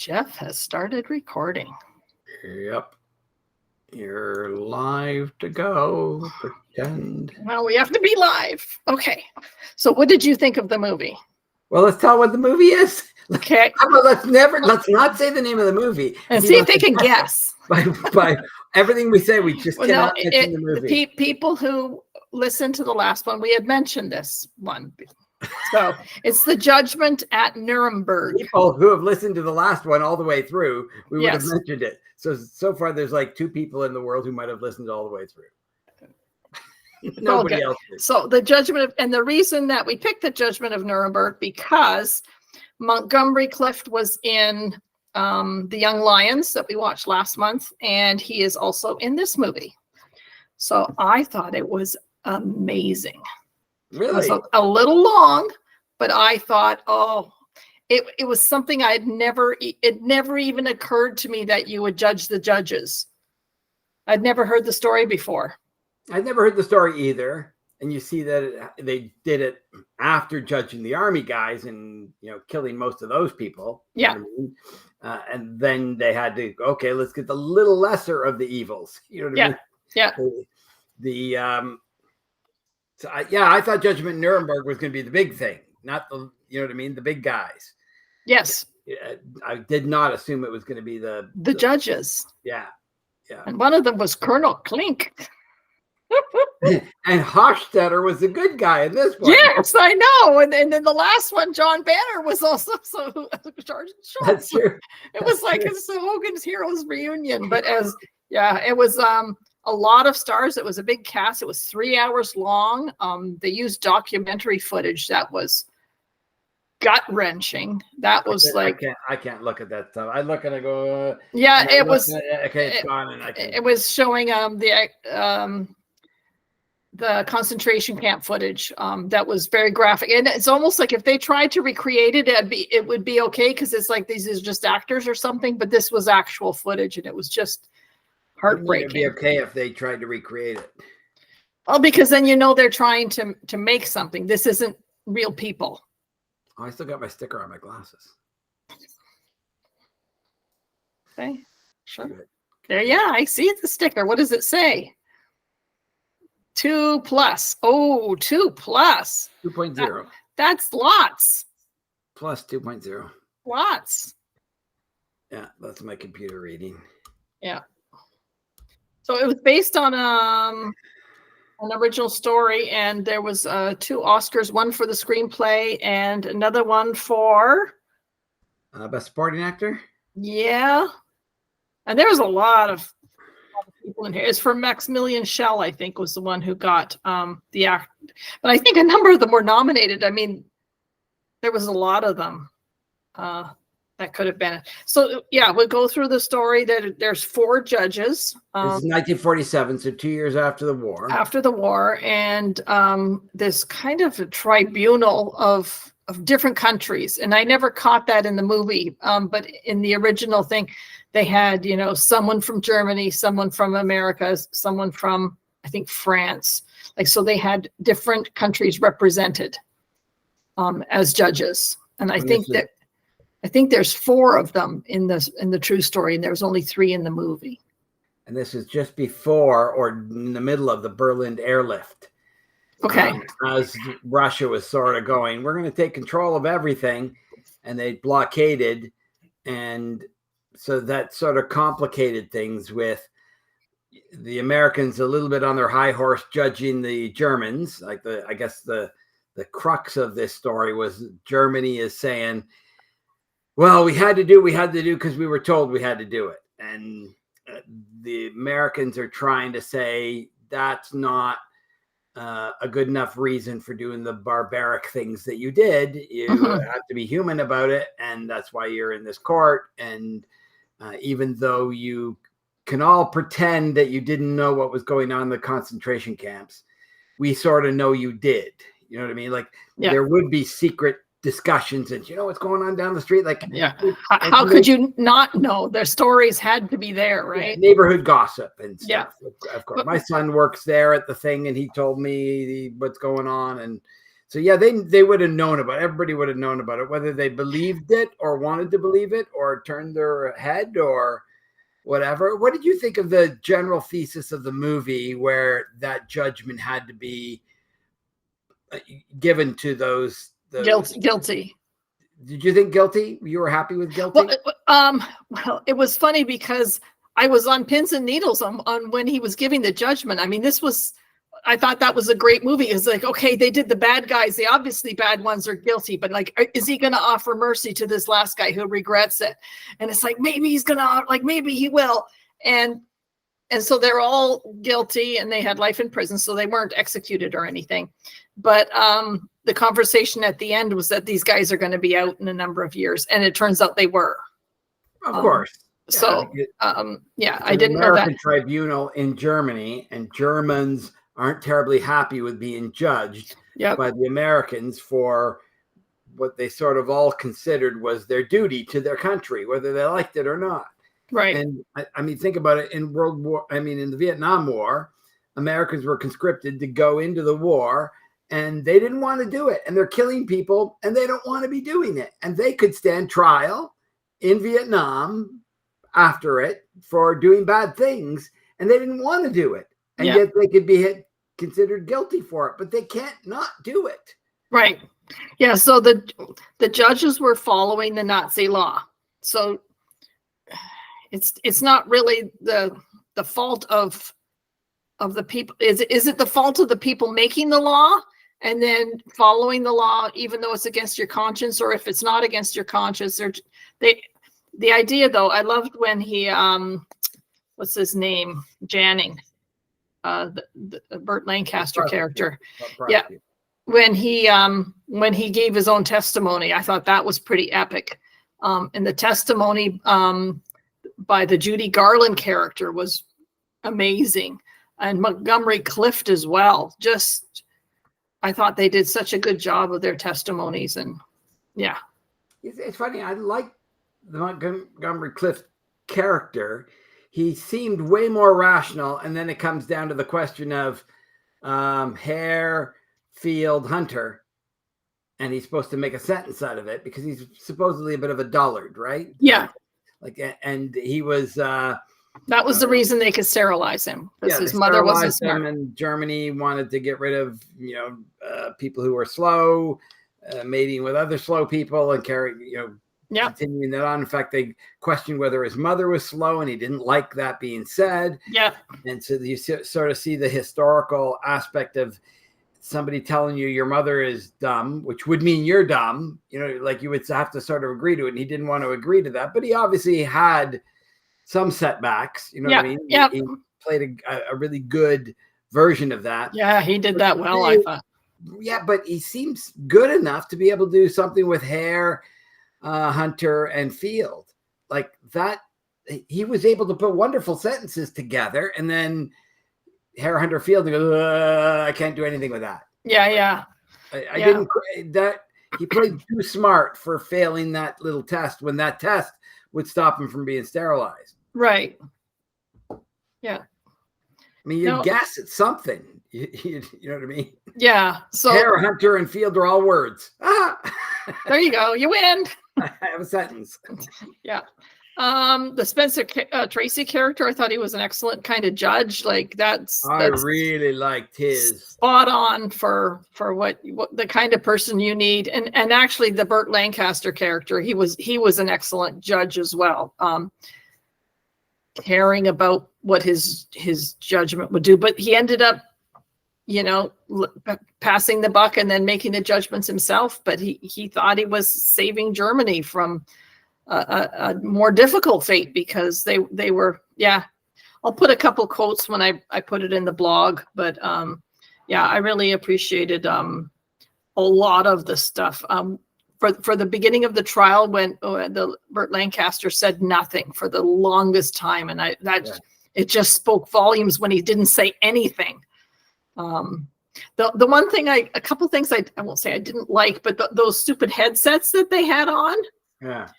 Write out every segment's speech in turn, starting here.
Jeff has started recording. Yep. You're live to go. Pretend. Well, we have to be live. Okay. So what did you think of the movie? Well, let's tell what the movie is. Okay. Let's not say the name of the movie. And see if they can guess. By everything we say, we just cannot mention the movie. People who listened to the last one, we had mentioned this one. So it's the Judgment at Nuremburg. People who have listened to the last one all the way through, we would have mentioned it. So far, there's like 2 people in the world who might have listened all the way through. Nobody else did. So the Judgment and the reason that we picked the Judgment of Nuremberg because Montgomery Clift was in the Young Lions that we watched last month, and he is also in this movie. So I thought it was amazing. Really? It was a little long, but I thought, it was something it never even occurred to me that you would judge the judges. I'd never heard the story before. I'd never heard the story either. And you see that they did it after judging the army guys and, killing most of those people. Yeah. You know what I mean? And then they had to, okay, let's get the little lesser of the evils. You know what I mean? Yeah. I thought Judgment Nuremberg was going to be the big thing, not the, you know what I mean? The big guys. Yes. I did not assume it was going to be the judges. Yeah. Yeah. And one of them was Colonel Klink. And Hofstadter was the good guy in this one. Yes, I know. And then the last one, John Banner, was also Sergeant Schultz. That's true. It was like it's Hogan's Heroes reunion. But it was a lot of stars. It was a big cast. It was 3 hours long. They used documentary footage that was gut-wrenching. That was I can't look at that stuff. I look at it and go it was it's gone, and I can't. It was showing the concentration camp footage that was very graphic, and it's almost like if they tried to recreate it, it would be okay because it's like these is just actors or something, but this was actual footage and it was just heartbreaking. It'd be okay if they tried to recreate it. Well, because then they're trying to make something. This isn't real people. Oh, I still got my sticker on my glasses. Okay, sure. Good. There, yeah, I see the sticker. What does it say? 2+. Oh, 2+. 2.0. That's lots. Plus 2.0. Lots. Yeah, that's my computer reading. Yeah. So it was based on an original story, and there was 2 Oscars, one for the screenplay and another one for best supporting actor. Yeah, and there was a lot of people in here. It's for Maximilian Schell, I think, was the one who got the act. But I think a number of them were nominated. I mean, there was a lot of them that could have been. So yeah, we'll go through the story. There's 4 judges. This is 1947, so 2 years after the war. After the war, and this kind of a tribunal of different countries. And I never caught that in the movie, but in the original thing, they had, someone from Germany, someone from America, someone from, I think, France. So they had different countries represented as judges. And I think there's 4 of them in the true story, and there's only 3 in the movie. And this is just before or in the middle of the Berlin airlift. Okay. As Russia was sort of going, we're going to take control of everything, and they blockaded, and so that sort of complicated things with the Americans a little bit on their high horse judging the Germans. I guess the crux of this story was Germany is saying, well, we had to do because we were told we had to do it. And the Americans are trying to say that's not a good enough reason for doing the barbaric things that you did. You have to be human about it. And that's why you're in this court. And even though you can all pretend that you didn't know what was going on in the concentration camps, we sort of know you did. You know what I mean? There would be secret discussions and what's going on down the street. How could you not know? Their stories had to be there, right? Neighborhood gossip and stuff. Yeah. Of course. My son works there at the thing, and he told me what's going on. And So yeah, they would have known about it. Everybody would have known about it, whether they believed it or wanted to believe it or turned their head or whatever. What did you think of the general thesis of the movie where that judgment had to be given to those Guilty. Did you think guilty? You were happy with guilty? Well, it was funny because I was on pins and needles on when he was giving the judgment. I mean, I thought that was a great movie. It's like, okay, they did the bad guys. The obviously bad ones are guilty, but like, is he going to offer mercy to this last guy who regrets it? And it's like, maybe he's going to, like, maybe he will. And so they're all guilty and they had life in prison. So they weren't executed or anything. But the conversation at the end was that these guys are going to be out in a number of years. And it turns out they were. Of course. So, yeah, I didn't know that. American tribunal in Germany, and Germans aren't terribly happy with being judged by the Americans for what they sort of all considered was their duty to their country, whether they liked it or not. Right. And I mean, think about it. In the Vietnam War, Americans were conscripted to go into the war and they didn't want to do it. And they're killing people and they don't want to be doing it. And they could stand trial in Vietnam after it for doing bad things. And they didn't want to do it. And yet they could be considered guilty for it, but they can't not do it. Right. Yeah. So the judges were following the Nazi law. So it's not really the fault of the people. Is it the fault of the people making the law and then following the law, even though it's against your conscience, or if it's not against your conscience? The idea, though, I loved when he what's his name, Janning, the Burt Lancaster character. Yeah, when he gave his own testimony, I thought that was pretty epic. And the testimony by the Judy Garland character was amazing, and Montgomery Clift as well. Just, I thought they did such a good job of their testimonies, and yeah. It's funny. I like the Montgomery Clift character. He seemed way more rational, and then it comes down to the question of Hare, Field, Hunter, and he's supposed to make a sentence out of it because he's supposedly a bit of a dullard, right? Yeah. And he was. That was the reason they could sterilize him, because his mother wasn't smart. And Germany wanted to get rid of people who were slow, mating with other slow people, and continuing that on. In fact, they questioned whether his mother was slow, and he didn't like that being said. Yeah. And so you sort of see the historical aspect of somebody telling you your mother is dumb, which would mean you're dumb. Like you would have to sort of agree to it. And he didn't want to agree to that, but he obviously had some setbacks. You know what I mean? Yeah. He played a really good version of that. Yeah, he did that well, I thought. Yeah, but he seems good enough to be able to do something with Hare, Hunter, and Field like that. He was able to put wonderful sentences together, and then Hare, Hunter, Field, and go, I can't do anything with that. Yeah. I didn't. That he played too smart for failing that little test when that test would stop him from being sterilized. Right. Yeah. I mean, you guess at something. You know what I mean? Yeah. So Hare, Hunter, and Field are all words. There you go. You win. I have a sentence. Yeah. The Spencer Tracy character, I thought he was an excellent kind of judge. Like that's really liked his spot on for what the kind of person you need. And actually the Burt Lancaster character, he was an excellent judge as well. Caring about what his judgment would do, but he ended up, passing the buck and then making the judgments himself. But he thought he was saving Germany from a more difficult fate, because they were, I'll put a couple quotes when I put it in the blog, but I really appreciated a lot of the stuff. For the beginning of the trial, when the Burt Lancaster said nothing for the longest time, and it just spoke volumes when he didn't say anything. The one thing a couple things I won't say I didn't like, but those stupid headsets that they had on. Yeah.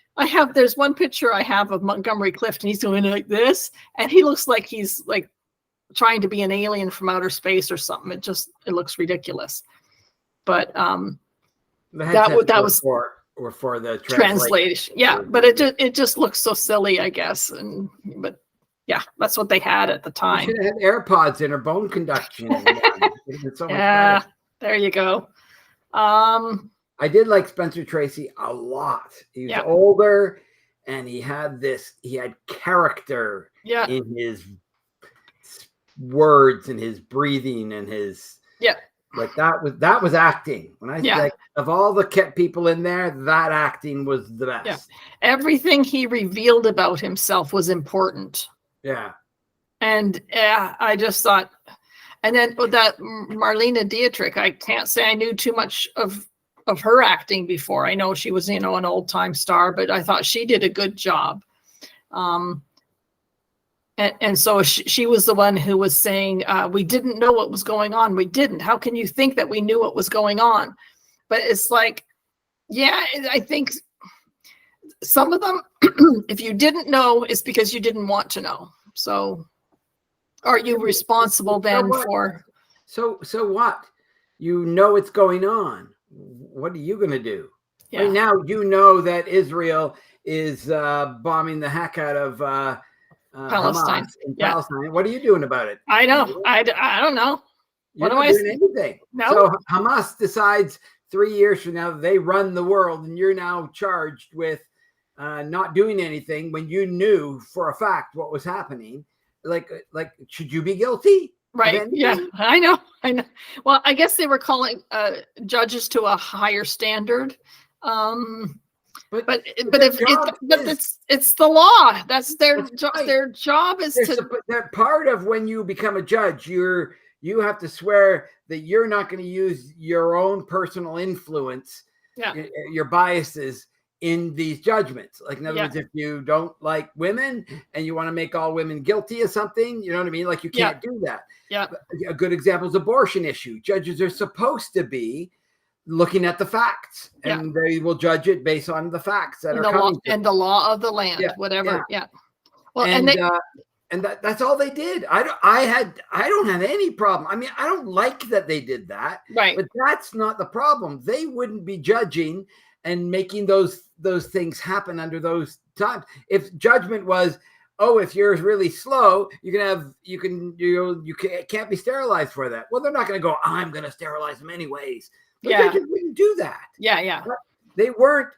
There's one picture I have of Montgomery Clift, and he's doing it like this, and he looks like he's like trying to be an alien from outer space or something. It looks ridiculous. but The that headsets that were was for the translation. Yeah, but it just looks so silly, I guess. But yeah, that's what they had at the You time. should have had AirPods in or bone conduction. It would have been so much Yeah, better. there you go. I did like Spencer Tracy a lot. He was Yeah. older and he had character Yeah. in his words and his breathing and his like that was acting. When I like of all the people in there, that acting was the best. Yeah. Everything he revealed about himself was important. Yeah. And I just thought, and then that Marlene Dietrich, I can't say I knew too much of her acting before. I know she was, an old time star, but I thought she did a good job. And so she was the one who was saying, we didn't know what was going on. We didn't. How can you think that we knew what was going on? But it's like, yeah, I think some of them, if you didn't know, it's because you didn't want to know. So are you responsible then for? So what? You know what's going on. What are you going to do? Yeah. Right now, you know that Israel is bombing the heck out of Palestine. Hamas in Palestine. What are you doing about it? I know. I don't know. You're not doing anything. No. So Hamas decides 3 years from now they run the world, and you're now charged with not doing anything when you knew for a fact what was happening. Like, should you be guilty? Right. Yeah, I know. Well, I guess they were calling judges to a higher standard. But it's the law. That's their job. Right. Their job is they're part of when you become a judge. You have to swear that you're not going to use your own personal influence, your biases in these judgments. Like in other words, if you don't like women and you want to make all women guilty of something, you know what I mean? Like you can't do that. Yeah. A good example is abortion issue. Judges are supposed to be looking at the facts, and they will judge it based on the facts that are coming. And the law of the land, whatever. Yeah. Well, and that's all they did. I don't have any problem. I mean, I don't like that they did that. Right. But that's not the problem. They wouldn't be judging and making those things happen under those times. If judgment was, if you're really slow, you can't be sterilized for that. Well, they're not going to go, I'm going to sterilize them anyways. But they just wouldn't do that. Yeah. But they weren't.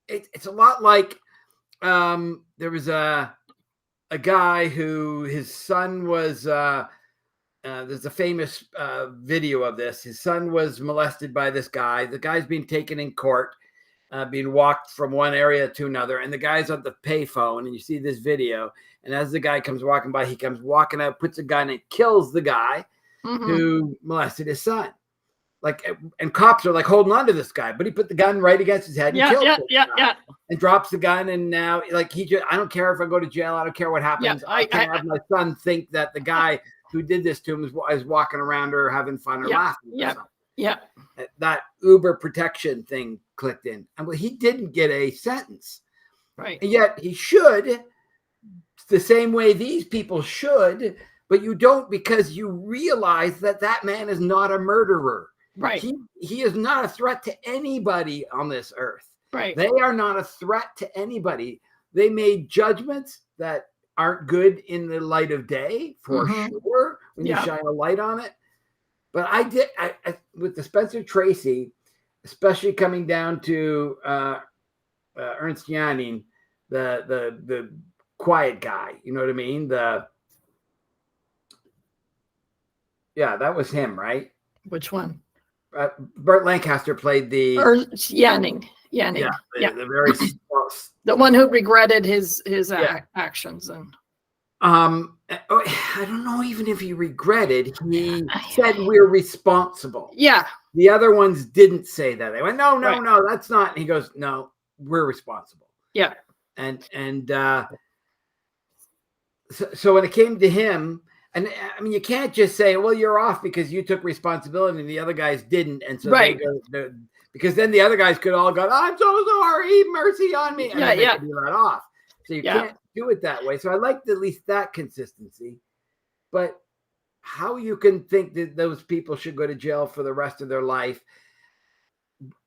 It's a lot like there was a guy who his son was. There's a famous video of this. His son was molested by this guy. The guy's being taken in court, being walked from one area to another, and the guy's on the payphone. And you see this video. And as the guy comes walking by, he comes walking out, puts a gun, and kills the guy who molested his son. Like, and cops are like holding on to this guy, but he put the gun right against his head and killed him. And drops the gun, and now like I don't care if I go to jail. I don't care what happens. I can't have my son think that the guy who did this to him is walking around or having fun or laughing. That uber protection thing clicked in, and he didn't get a sentence, right? And yet he should, the same way these people should, but you don't, because you realize that man is not a murderer. Right. He is not a threat to anybody on this earth. Right. They are not a threat to anybody. They made judgments that aren't good in the light of day, for sure, when you shine a light on it. But I with the Spencer Tracy, especially coming down to Ernst Janning, the quiet guy, you know what I mean? That was him, right? Which one? Burt Lancaster played the Janning. The very the one who regretted his actions. And I don't know even if he regretted. He said we're responsible. Yeah. The other ones didn't say that. They went, no, that's not. And he goes, no, we're responsible. Yeah. And so when it came to him. And I mean, you can't just say, well, you're off because you took responsibility and the other guys didn't. And so they go, because then the other guys could all go, I'm so sorry, mercy on me. And they could be let off. So you can't do it that way. So I liked at least that consistency. But how you can think that those people should go to jail for the rest of their life.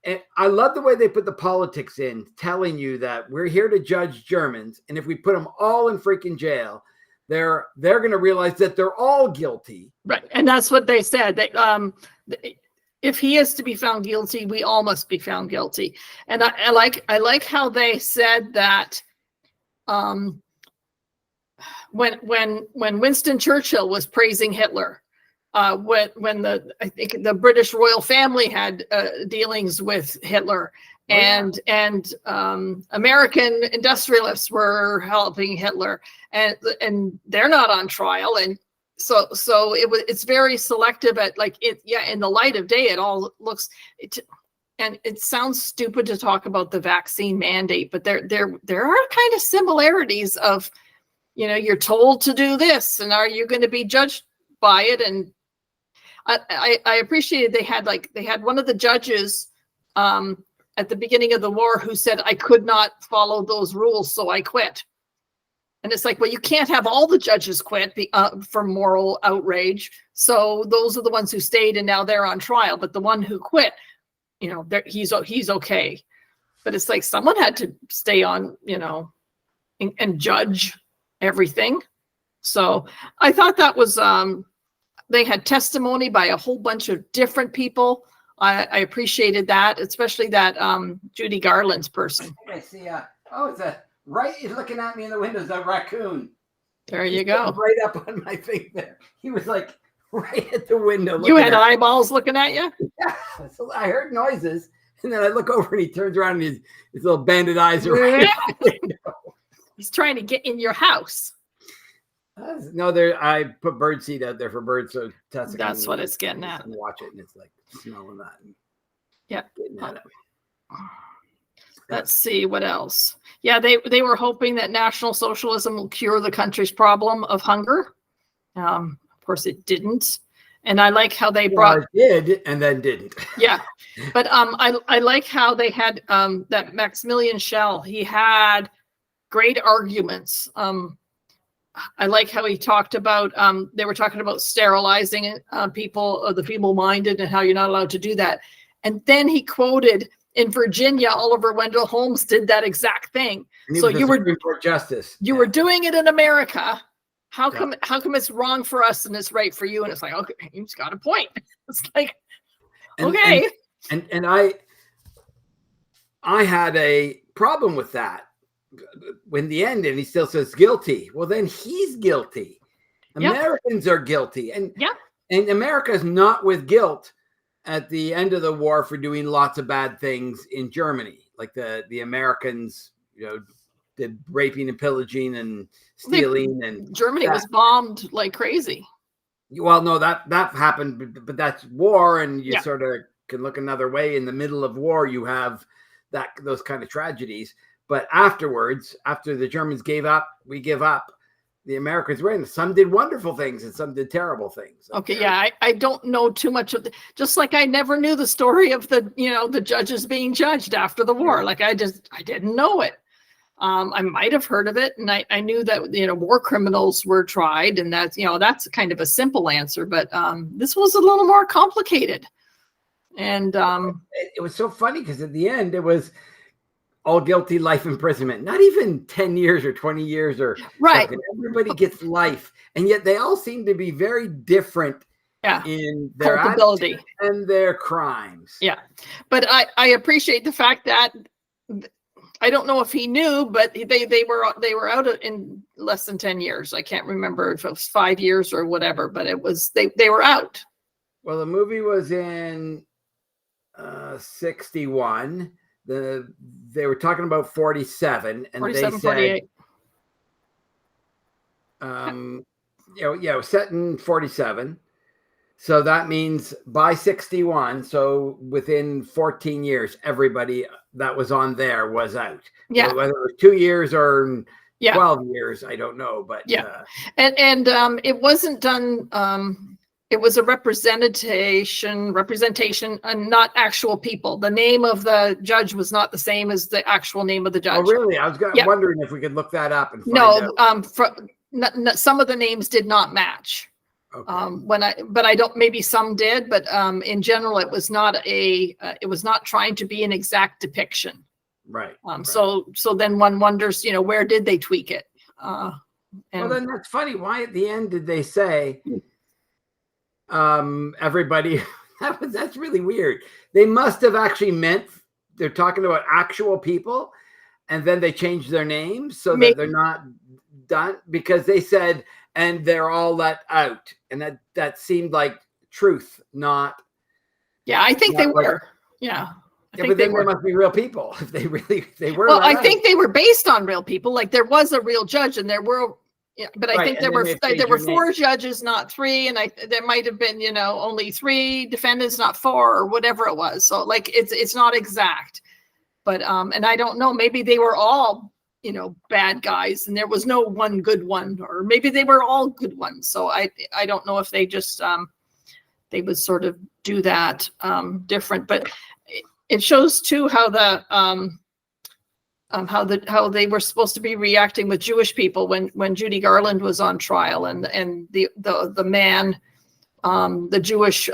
And I love the way they put the politics in, telling you that we're here to judge Germans, and if we put them all in freaking jail, they're going to realize that they're all guilty. Right, and that's what they said. If he is to be found guilty, we all must be found guilty. And I like how they said that when Winston Churchill was praising Hitler, when I think the British royal family had dealings with Hitler, and American industrialists were helping Hitler, and they're not on trial, and so it's very selective at like it. Yeah, in the light of day, it all looks. And it sounds stupid to talk about the vaccine mandate, but there are kind of similarities of, you're told to do this, and are you going to be judged by it? And I appreciated they had one of the judges at the beginning of the war who said, I could not follow those rules, so I quit. And it's like, well, you can't have all the judges quit for moral outrage. So those are the ones who stayed, and now they're on trial. But the one who quit, he's okay. But it's like someone had to stay on, and judge everything. So I thought that was, they had testimony by a whole bunch of different people. I appreciated that, especially that Judy Garland's person. I see. It's right looking at me in the windows, a raccoon. There you go. Right up on my thing there. He was like right at the window. You had eyeballs looking at you? Yeah. So I heard noises, and then I look over and he turns around and his little banded eyes are right at the window. He's trying to get in your house. No, I put bird seed out there for birds, so that's what it's getting at. And watch it, and it's like smelling that. Yeah. Let's see what else. Yeah, they were hoping that National Socialism will cure the country's problem of hunger. Of course, it didn't. And I like how they brought. It did and then didn't. Yeah, but I like how they had that Maximilian Schell. He had great arguments. I like how he talked about. They were talking about sterilizing people, the feeble-minded, and how you're not allowed to do that. And then he quoted, in Virginia, Oliver Wendell Holmes did that exact thing. So you were justice. You were doing it in America. How come it's wrong for us and it's right for you? And it's like, okay, he's got a point. It's like, okay. And I had a problem with that. When the end, and he still says guilty. Well, then he's guilty. Americans are guilty. And America is not with guilt at the end of the war for doing lots of bad things in Germany. Like the Americans, did raping and pillaging and stealing, and Germany was bombed like crazy. Well, no, that happened, but that's war, and you sort of can look another way. In the middle of war, you have those kind of tragedies. But afterwards, after the Germans gave up, we give up. The Americans were in. Some did wonderful things and some did terrible things. Okay, yeah, I don't know too much of just like I never knew the story of the judges being judged after the war. Like I didn't know it. I might have heard of it, and I knew that war criminals were tried, and that's kind of a simple answer. But this was a little more complicated, and it was so funny because at the end it was all guilty, life imprisonment, not even 10 years or 20 years or right. Something. Everybody gets life, and yet they all seem to be very different in their culpability and their crimes. Yeah, but I appreciate the fact that. I don't know if he knew, but they were out in less than 10 years. I can't remember if it was 5 years or whatever, but it was they were out. Well, the movie was in 61. They were talking about 47, and 47, they said 48. It was set in 47. So that means by 61, so within 14 years, everybody that was on there was out. Yeah. So whether it was 2 years or 12 years, I don't know. But and it wasn't done. It was a representation, and not actual people. The name of the judge was not the same as the actual name of the judge. Oh, really? I was wondering if we could look that up and find out. Some of the names did not match. Okay. But I don't, maybe some did, but in general, it was not trying to be an exact depiction. Right. Right. So then one wonders, where did they tweak it? Well, then that's funny. Why at the end did they say, everybody? That's really weird. They must have actually meant they're talking about actual people, and then they changed their names so that they're not done, because they said, and they're all let out, and that seemed like truth, not. Yeah, I think they were. Like, yeah. But then they must be real people if they were. Well, I think they were based on real people. Like there was a real judge, and there were. Yeah, but I think there were 4 judges, not 3, and there might have been, only 3 defendants, not 4, or whatever it was. So like it's not exact, but and I don't know. Maybe they were all bad guys, and there was no one good one, or maybe they were all good ones. So I don't know if they just they would sort of do that different, but it shows too how how they were supposed to be reacting with Jewish people when Judy Garland was on trial, and the man, the Jewish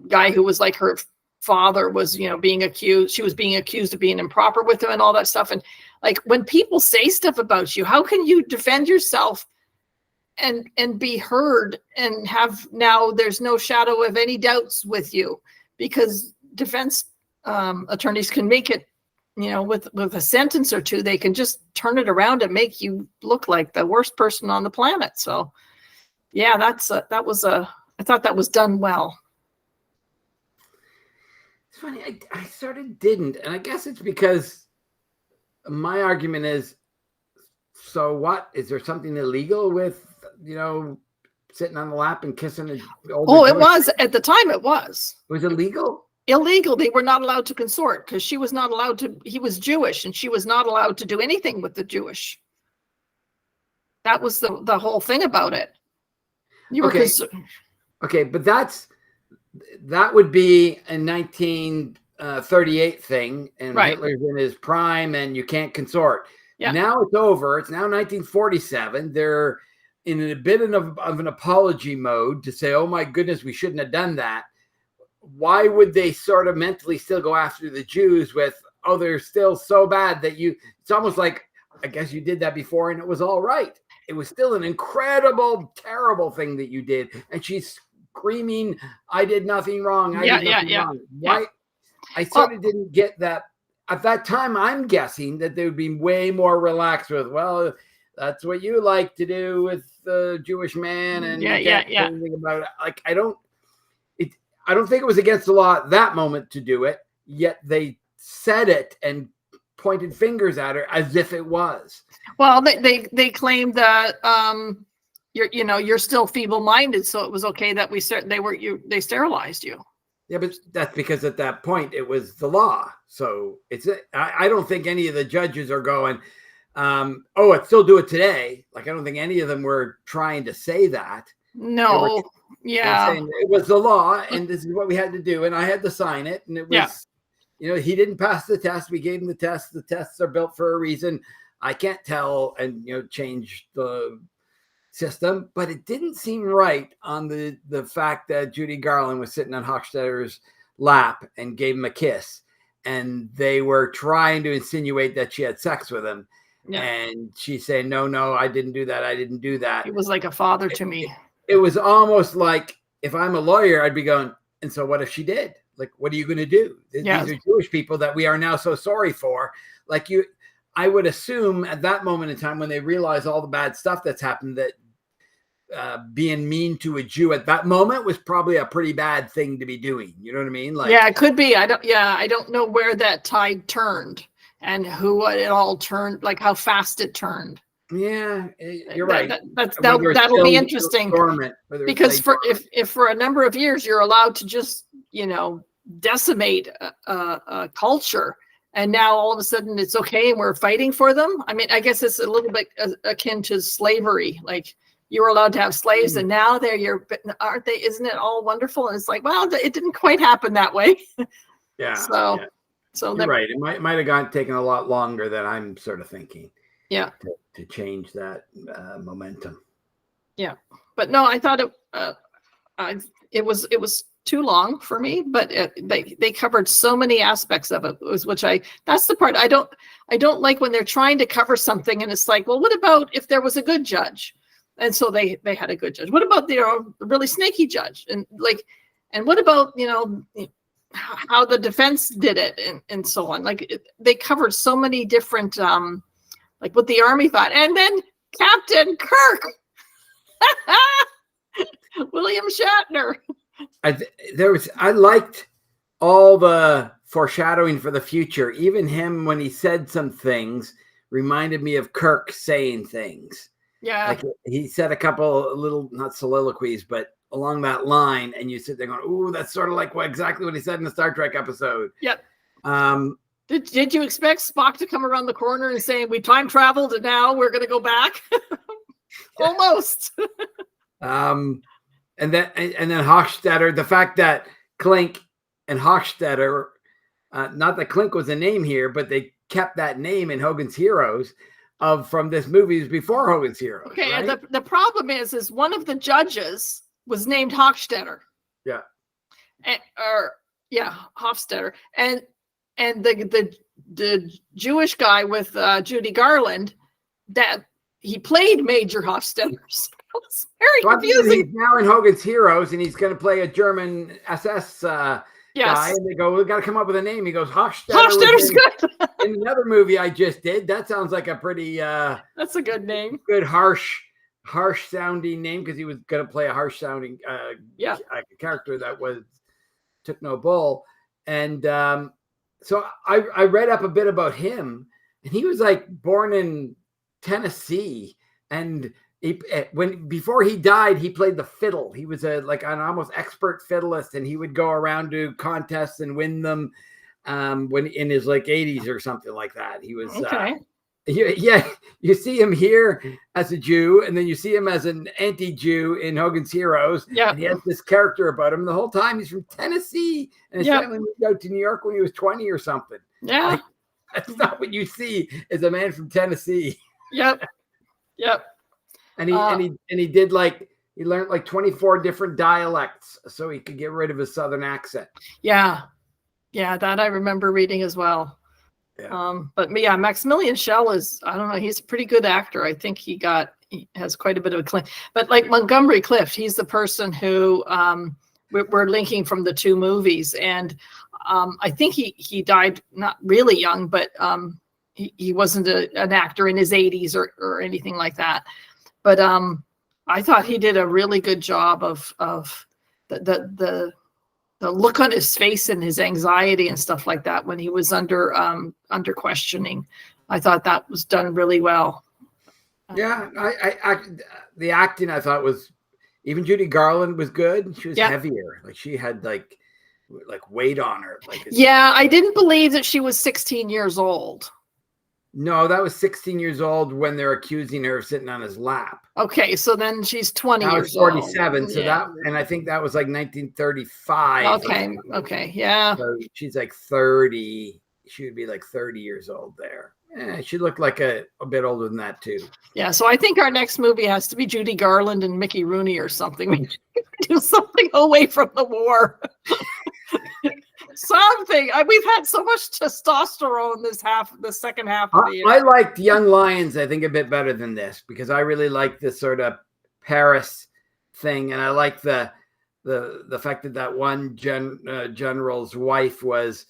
guy who was like her father was being accused. She was being accused of being improper with him and all that stuff. And like when people say stuff about you, how can you defend yourself and be heard and have now there's no shadow of any doubts with you, because defense attorneys can make it. With a sentence or 2, they can just turn it around and make you look like the worst person on the planet. So, yeah, I thought that was done well. It's funny. I sort of didn't, and I guess it's because my argument is, so what? Is there something illegal with sitting on the lap and kissing an older it was at the time. It was. It was illegal. Illegal. They were not allowed to consort because she was not allowed to. He was Jewish, and she was not allowed to do anything with the Jewish. That was the whole thing about it. Okay, but that would be a 1938 thing, and right. Hitler's in his prime, and you can't consort. Yeah. Now it's over. It's now 1947. They're in a bit of an apology mode to say, "Oh my goodness, we shouldn't have done that." Why would they sort of mentally still go after the Jews with, oh, they're still so bad that it's almost like, I guess you did that before and it was all right. It was still an incredible, terrible thing that you did. And she's screaming, I did nothing wrong. I did nothing wrong. Why? Yeah. I sort of didn't get that. At that time, I'm guessing that they would be way more relaxed with, well, that's what you like to do with the Jewish man. And anything about it. Like, I don't think it was against the law at that moment to do it, yet they said it and pointed fingers at her as if it was. Well, they claimed that you're still feeble-minded, so it was okay that they sterilized you. Yeah, but that's because at that point it was the law. So I don't think any of the judges are going, I'd still do it today. Like, I don't think any of them were trying to say that. No. Yeah, saying it was the law, and this is what we had to do, and I had to sign it, and it was, he didn't pass the test. We gave him the test. The tests are built for a reason. I can't tell and change the system, but it didn't seem right on the fact that Judy Garland was sitting on Hochstetter's lap and gave him a kiss, and they were trying to insinuate that she had sex with him, and she's saying, no, I didn't do that. I didn't do that. He was like a father to me. It was almost like, if I'm a lawyer, I'd be going, and so what if she did? Like, what are you going to do? These are Jewish people that we are now so sorry for. Like I would assume at that moment in time when they realize all the bad stuff that's happened, that being mean to a Jew at that moment was probably a pretty bad thing to be doing. You know what I mean? Like, yeah, it could be. I don't know where that tide turned and who it all turned, like how fast it turned. Yeah, you're right. That'll be interesting, because if for a number of years you're allowed to just decimate a culture, and now all of a sudden it's okay and we're fighting for them. I mean, I guess it's a little bit akin to slavery. Like, you were allowed to have slaves, and now aren't they? Isn't it all wonderful? And it's like, well, it didn't quite happen that way. Yeah. So you're right. It might have taken a lot longer than I'm sort of thinking. Yeah. To change that momentum. Yeah, but no, I thought it was too long for me, but they covered so many aspects of it, that's the part I don't like, when they're trying to cover something and it's like, well, what about if there was a good judge? And so they had a good judge. What about the really snaky judge? And what about, how the defense did it, and so on. They covered so many different, like what the Army thought. And then Captain Kirk, William Shatner. I liked all the foreshadowing for the future. Even him, when he said some things, reminded me of Kirk saying things. Yeah. Like he said a couple little, not soliloquies, but along that line, and you sit there going, "Ooh, that's sort of like exactly what he said in the Star Trek episode." Yep. Did you expect Spock to come around the corner and say, "We time traveled and now we're going to go back"? Almost. And then Hochstetter, the fact that Klink and Hochstetter, not that Klink was a name here, but they kept that name in Hogan's Heroes from this movie before Hogan's Heroes. Okay, right? and the problem is one of the judges was named Hochstetter. Yeah. Hofstetter. And the Jewish guy with Judy Garland, that he played Major Hofstetter. So it's very confusing. He's now in Hogan's Heroes, and he's going to play a German SS guy. And they go, "We've got to come up with a name." He goes, Hochstetter. Hochstetter's good. In another movie I just did, that sounds like a pretty that's a good name. Good harsh sounding name, because he was going to play a harsh sounding character that took no bull. And so I read up a bit about him, and he was like born in Tennessee, and before he died, he played the fiddle. He was an almost expert fiddleist, and he would go around to contests and win them when in his 80s or something like that. He was okay. You see him here as a Jew, and then you see him as an anti-Jew in Hogan's Heroes. Yeah, and he has this character about him the whole time. He's from Tennessee, and his family moved out to New York when he was 20 or something. Yeah, that's not what you see as a man from Tennessee. Yep. And he did he learned 24 different dialects so he could get rid of his Southern accent. Yeah, that I remember reading as well. Yeah. But Maximilian Schell is, I don't know, he's a pretty good actor. I think he has quite a bit of a claim. But like Montgomery Clift, he's the person who we're linking from the two movies, and I think he died not really young, but he wasn't an actor in his 80s or anything like that. But I thought he did a really good job of the look on his face and his anxiety and stuff like that when he was under questioning. I thought that was done really well. Yeah, the acting I thought was, even Judy Garland was good. She was heavier, she had like weight on her. I didn't believe that she was 16 years old. No, that was 16 years old when they're accusing her of sitting on his lap. Okay, so then she's 20 now years 47, old. So and I think that was 1935. Okay, yeah. So she's 30. She would be 30 years old there. She looked like a bit older than that too. Yeah, so I think our next movie has to be Judy Garland and Mickey Rooney or something. We do something away from the war. Something. We've had so much testosterone the second half of the year. I liked Young Lions, I think, a bit better than this, because I really like this sort of Paris thing, and I like the fact that one general's wife was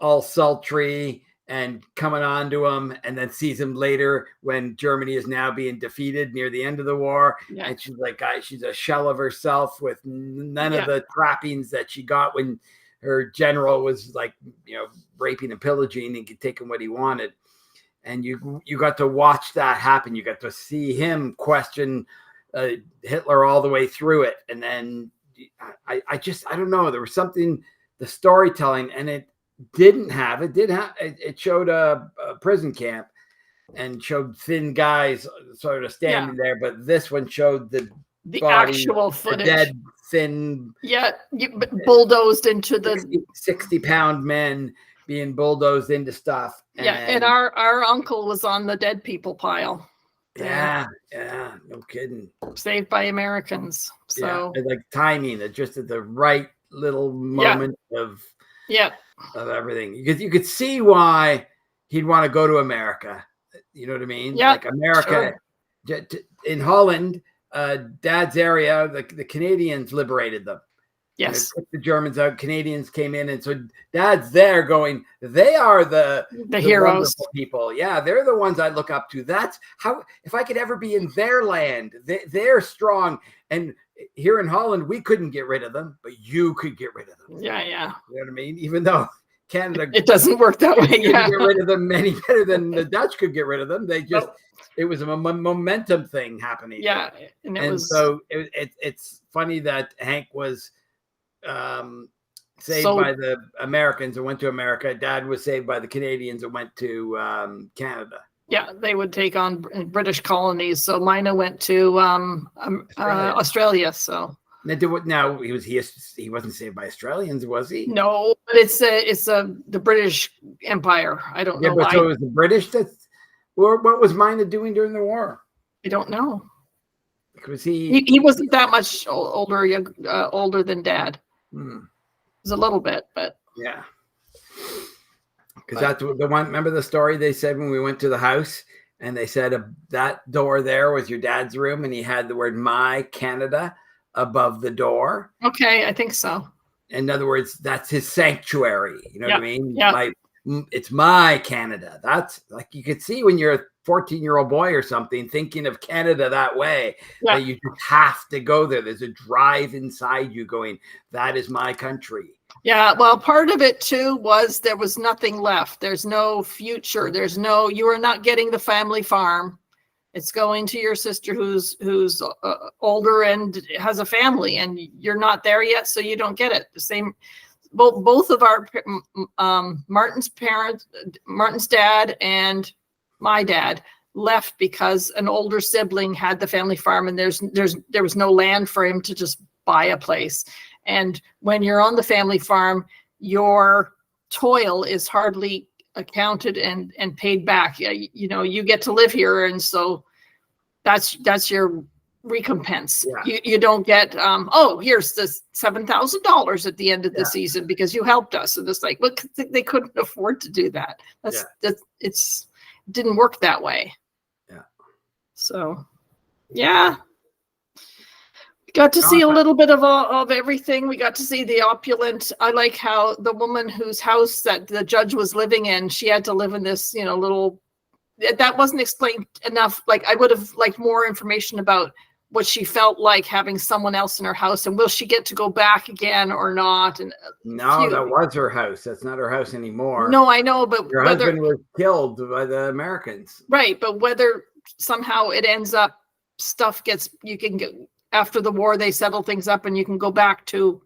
all sultry and coming on to him, and then sees him later when Germany is now being defeated near the end of the war. Yeah. And she's she's a shell of herself with none of the trappings that she got when her general was raping and pillaging and taking what he wanted. And you got to watch that happen. You got to see him question Hitler all the way through it. And then I don't know, there was something, the storytelling, and it showed a prison camp and showed thin guys sort of standing there. But this one showed the body, actual footage, the dead, thin, bulldozed into the 60-pound men being bulldozed into stuff. And our uncle was on the dead people pile. Yeah, yeah, no kidding. Saved by Americans. So yeah, like timing, just at the right little yeah, moment of yeah, everything. You could see why he'd want to go to America. You know what I mean? yeah, Like America sure. in Holland, Dad's area, the Canadians liberated them. And it Yes, took the Germans out. Canadians came in, and so Dad's there going, they are the heroes. wonderful people. Yeah, they're the ones I look up to. That's how, if I could ever be in their land, they're strong. And here in Holland, we couldn't get rid of them, but you could get rid of them. Yeah, yeah. You know what I mean? Even though Canada, It doesn't work that way. Yeah, get rid of them many better than the Dutch could get rid of them. They just, it was a momentum thing happening. Yeah, and so it's funny that Hank was saved by the Americans and went to America. Dad was saved by the Canadians and went to Canada. Yeah, they would take on British colonies. So Mina went to Australia. So now he wasn't saved by Australians, was he? No, but it's the British Empire. I don't know why. So it was the British what was Mina doing during the war? I don't know. Was he wasn't that much older than Dad. It was a little bit, but yeah. Because that's the one. Remember the story they said when we went to the house, and they said that door there was your dad's room, and he had the word "My Canada" above the door. Okay, I think so. In other words, that's his sanctuary. You know what I mean? Yeah. It's my Canada. That's like you could see when you're a 14-year-old boy or something thinking of Canada that way, that you just have to go there. There's a drive inside you going, that is my country. Yeah, well, part of it too was there was nothing left. There's no future. You are not getting the family farm. It's going to your sister who's older and has a family, and you're not there yet, so you don't get it. The same, both of our Martin's parents, Martin's dad and my dad left because an older sibling had the family farm, and there was no land for him to just buy a place. And when you're on the family farm, your toil is hardly accounted and paid back. You know, you get to live here, and so that's your recompense. Yeah. You don't get here's the $7,000 at the end of the season because you helped us. And it's like, look, they couldn't afford to do that. It didn't work that way. Yeah. So yeah. Got to see a little bit of everything. We got to see the opulent. I like how the woman whose house that the judge was living in, she had to live in this, little, that wasn't explained enough. Like, I would have liked more information about what she felt like having someone else in her house, and will she get to go back again or not? And no, that was her house. That's not her house anymore. No, I know, but her husband was killed by the Americans. Right, but whether somehow it ends up you can get. After the war, they settle things up, and you can go back to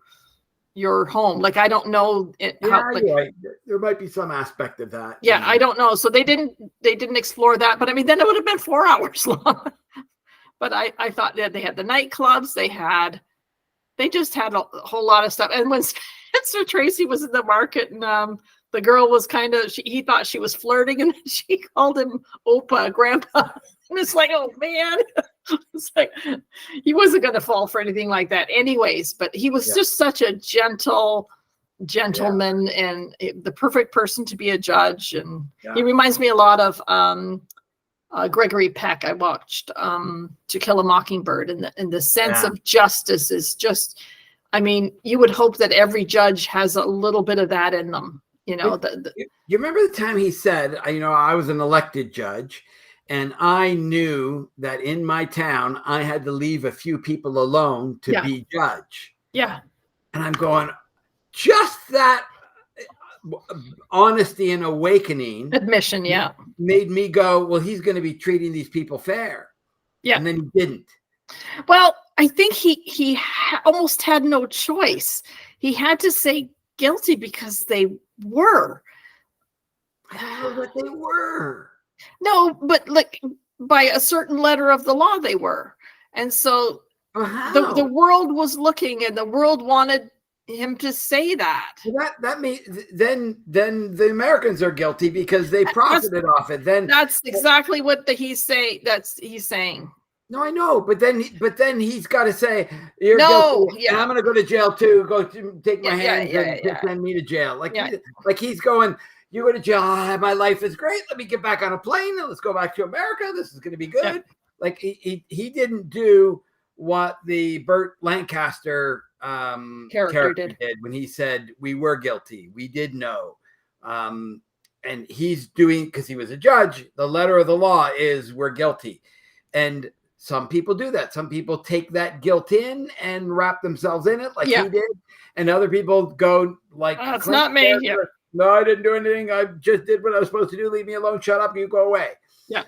your home. Like, I don't know right. There might be some aspect of that. Yeah, I don't know. So they didn't explore that. But I mean, then it would have been 4 hours long. But I thought that they had the nightclubs. They just had a whole lot of stuff. And when Spencer Tracy was in the market, and the girl was he thought she was flirting, and she called him Opa, Grandpa. And it's like, oh man. It's like he wasn't going to fall for anything like that anyways, but he was just such a gentleman and the perfect person to be a judge. And he reminds me a lot of Gregory Peck. I watched To Kill a Mockingbird, and the sense of justice is just, I mean, you would hope that every judge has a little bit of that in them. You remember the time he said, I was an elected judge, and I knew that in my town, I had to leave a few people alone to be judge. Yeah. And I'm going, just that honesty and awakening. Admission, made me go, well, he's going to be treating these people fair. Yeah. And then he didn't. Well, I think he almost had no choice. He had to say guilty because they were. I don't know what they were. No, but like by a certain letter of the law, they were. And so the world was looking, and the world wanted him to say that. That means then the Americans are guilty because they profited off it. Then that's exactly what he's saying. He's saying. No, I know, but then he's got to say you're guilty, and I'm going to go to jail too. Go take my hands and send me to jail. Like he's going. You go to jail. My life is great. Let me get back on a plane and let's go back to America. This is going to be good. Yeah. Like he didn't do what the Burt Lancaster character did when he said we were guilty. We did know. And he's doing, because he was a judge, the letter of the law is we're guilty. And some people do that. Some people take that guilt in and wrap themselves in it like he did. And other people go like, it's not me. Yeah. No, I didn't do anything. I just did what I was supposed to do. Leave me alone. Shut up. You go away. Yeah.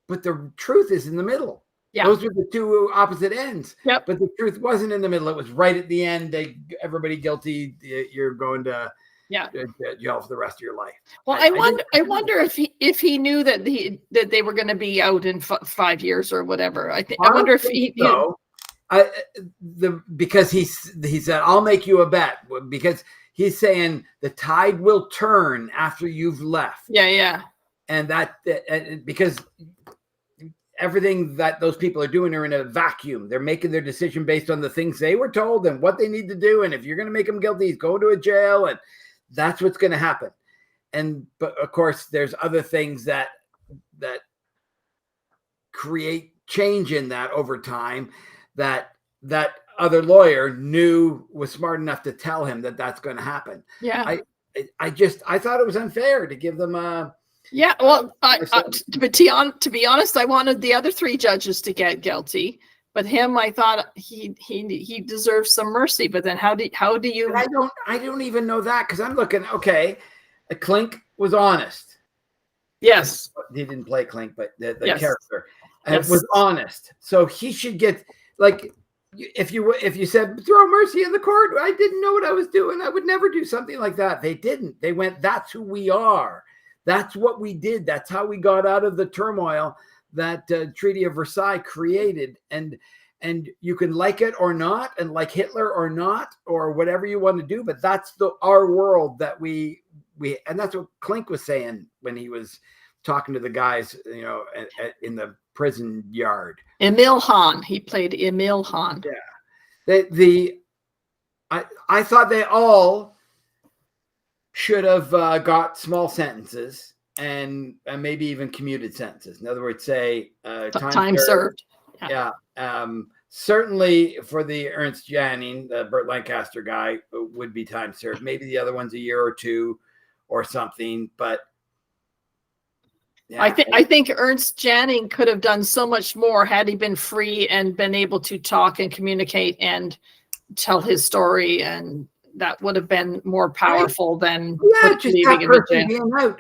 But the truth is in the middle. Yeah. Those were the two opposite ends. Yep. But the truth wasn't in the middle. It was right at the end. Everybody guilty. You're going to jail for the rest of your life. Well, I wonder if he knew that they were going to be out in 5 years or whatever. I wonder if he. No. Because he said, I'll make you a bet, because he's saying the tide will turn after you've left. Yeah. And because everything that those people are doing are in a vacuum. They're making their decision based on the things they were told and what they need to do. And if you're going to make them guilty, he's going to a jail, and that's what's going to happen. But of course, there's other things that create change in that over time that other lawyer was smart enough to tell him that that's going to happen. Yeah. I thought it was unfair to give them a. Yeah. Well, to be honest, I wanted the other 3 judges to get guilty, but him, I thought he deserves some mercy. But then how do you? I don't even know that, because I'm looking. Okay, Clink was honest. Yes. He didn't play Clink, but the character was honest. So he should get, like, if you said throw mercy in the court, I didn't know what I was doing. I would never do something like that. They didn't. They went, that's who we are. That's what we did. That's how we got out of the turmoil that Treaty of Versailles created. And you can like it or not, and like Hitler or not, or whatever you want to do, but that's our world that we and that's what Clink was saying when he was talking to the guys, in the prison yard. Emil Hahn. He played Emil Hahn. Yeah. I thought they all should have got small sentences and maybe even commuted sentences. In other words, say time served. Yeah. Certainly for the Ernst Janning, the Burt Lancaster guy, would be time served. Maybe the other one's a year or 2 or something, but. Yeah. I think Ernst Janning could have done so much more had he been free and been able to talk and communicate and tell his story, and that would have been more powerful than just that person being out.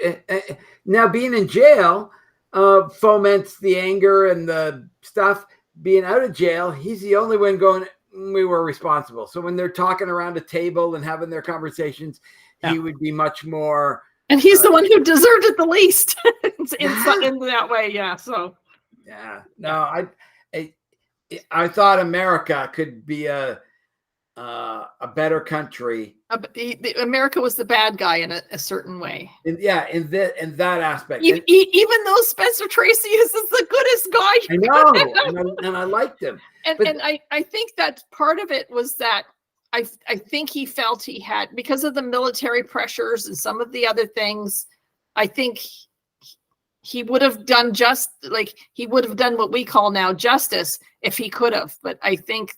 Now being in jail foments the anger and the stuff. Being out of jail, he's the only one going, we were responsible. So when they're talking around a table and having their conversations, he would be much more. And he's the one who deserved it the least in that way. Yeah. So. Yeah. No, I thought America could be a better country. America was the bad guy in a certain way. In that aspect. Even though Spencer Tracy is the goodest guy. I know, and I liked him. And I think that part of it was that I think he felt he had, because of the military pressures and some of the other things, I think he would have done what we call now justice if he could have. But I think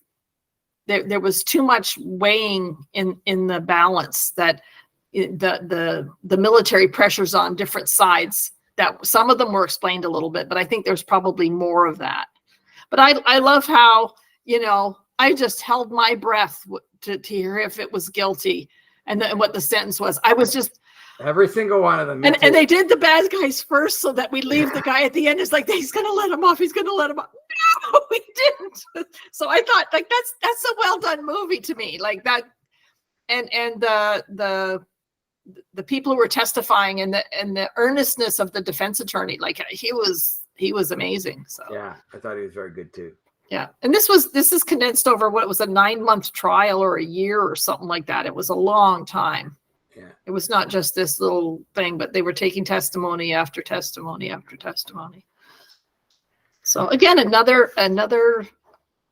there was too much weighing in the balance, that the military pressures on different sides, that some of them were explained a little bit, but I think there's probably more of that. But I love how, I just held my breath to hear if it was guilty and what the sentence was. I was just every single one of them. And they did the bad guys first so that we leave the guy at the end. It's like, he's going to let him off. He's going to let him off. No, he didn't. So I thought, like, that's a well done movie to me. Like that. And the people who were testifying and the earnestness of the defense attorney, like he was amazing. So yeah, I thought he was very good too. Yeah. And this is condensed over what was a 9-month trial or a year or something like that. It was a long time. Yeah. It was not just this little thing, but they were taking testimony after testimony after testimony. So again, another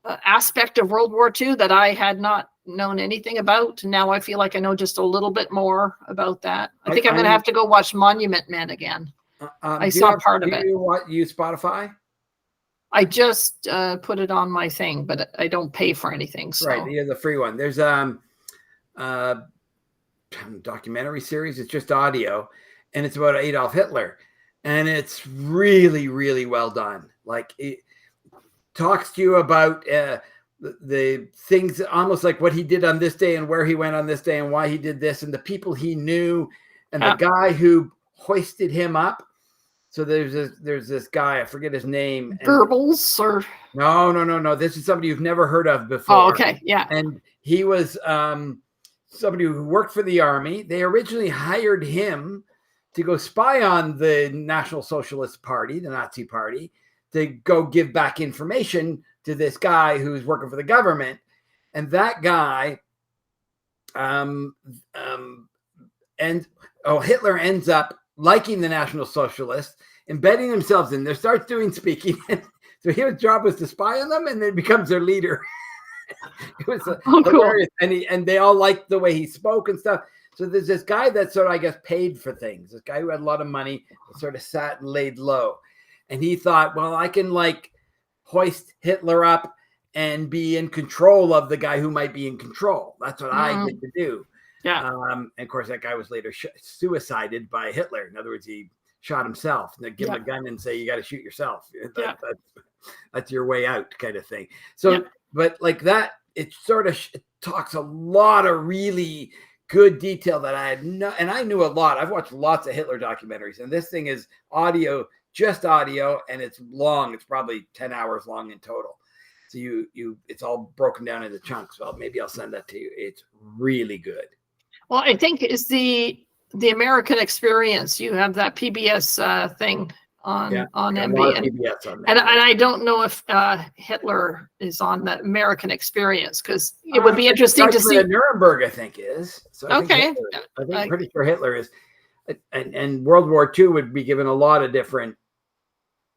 aspect of World War II that I had not known anything about. Now I feel like I know just a little bit more about that. I think I'm going to have to go watch Monument Men again. I saw part of it. Do you use Spotify? I just put it on my thing, but I don't pay for anything. So. Right, yeah, the free one. There's documentary series. It's just audio, and it's about Adolf Hitler, and it's really, really well done. Like it talks to you about the things, almost like what he did on this day and where he went on this day and why he did this and the people he knew and the guy who hoisted him up. So there's this guy, I forget his name. Goebbels or no. This is somebody you've never heard of before. Oh, okay, yeah. And he was somebody who worked for the army. They originally hired him to go spy on the National Socialist Party, the Nazi Party, to go give back information to this guy who's working for the government. And that guy, Hitler ends up liking the National Socialists, embedding themselves in there, starts doing speaking. So his job was to spy on them, and then becomes their leader. It was hilarious. Cool. And they all liked the way he spoke and stuff. So there's this guy that sort of, I guess, paid for things. This guy who had a lot of money, sort of sat and laid low. And he thought, well, I can like hoist Hitler up and be in control of the guy who might be in control. That's what I get to do. Yeah. And of course, that guy was later suicided by Hitler. In other words, he shot himself. And they give him a gun and say, you got to shoot yourself. That's your way out, kind of thing. So, but like that, it sort of talks a lot of really good detail that I had and I knew a lot. I've watched lots of Hitler documentaries, and this thing is audio, just audio, and it's long. It's probably 10 hours long in total. So it's all broken down into chunks. Well, maybe I'll send that to you. It's really good. Well, I think it's the American Experience. You have that PBS thing on MB, PBS on and I don't know if Hitler is on the American Experience, because it would be interesting to see. Nuremberg, I think, is. So I think I'm pretty sure Hitler is, and World War II would be given a lot of different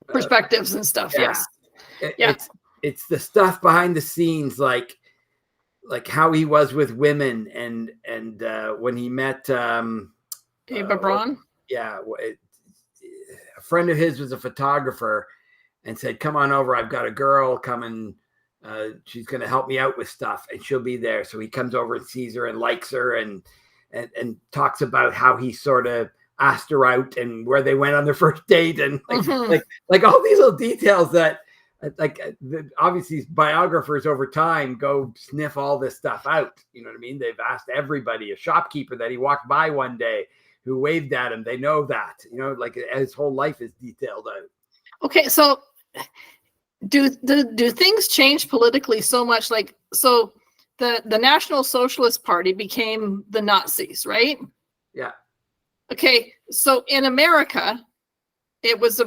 perspectives and stuff. Yes, it's the stuff behind the scenes, like how he was with women, and when he met Eva Braun. A friend of his was a photographer and said, come on over. I've got a girl coming. She's going to help me out with stuff, and she'll be there. So he comes over and sees her and likes her and talks about how he sort of asked her out and where they went on their first date. And like all these little details that obviously biographers over time go sniff all this stuff out. You know what I mean? They've asked everybody, a shopkeeper that he walked by one day who waved at him. They know that, like his whole life is detailed out. Okay. So do things change politically so much? Like, so the National Socialist Party became the Nazis, right? Yeah. Okay. So in America, it was